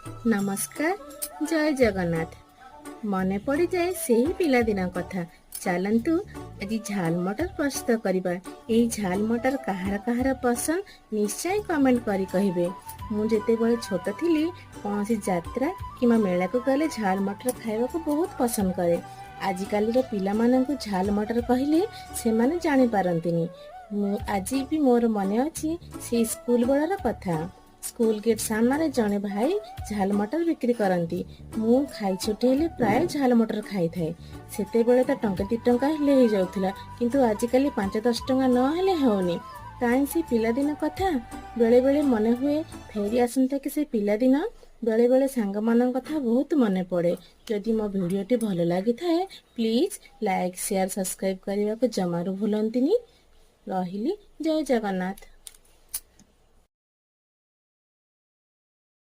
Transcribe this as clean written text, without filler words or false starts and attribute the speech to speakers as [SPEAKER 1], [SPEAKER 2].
[SPEAKER 1] नमस्कार जय जगन्नाथ। मने पड़ी जाए सेही पिलादिन कथा। चलतु आज झाल मटर प्रस्तुत करबा। एई झाल मटर कहार कहार पसंद निश्चय कमेंट करी कहिबे। मु जेतेबेले छोट थिली कौनसी यात्रा किमा मेला को गले झाल मटर खाइबा को बहुत पसंद करे। आजिकाली रो पिला माननकु झाल मटर कहिले से माने जानि पारंतिनी। आज भी मोर मने अछि से स्कूल बेलार कथा। स्कूल गेट सामने जड़े भाई झाल मटर बिक्री करती। मु खाई छुट्टी हेले प्राय झाल मटर खाई थाए। सेते बेले तो टंके 2 टंका हेले हो जाउथिला, किंतु आजिकाली 5-10 टंका न हेले होनी। काई से पिलादिन कथा बेले बेले मने हुए फेरी आसंता कि से पिलादिन। बेले बेले सांग मान कथा बहुत मने पड़े। जदि मो भिडियोटी भल लगी थाए प्लीज लाइक शेयर सब्सक्राइब करने को जमारू भूलंतिनी। रहिली जय जगन्नाथ।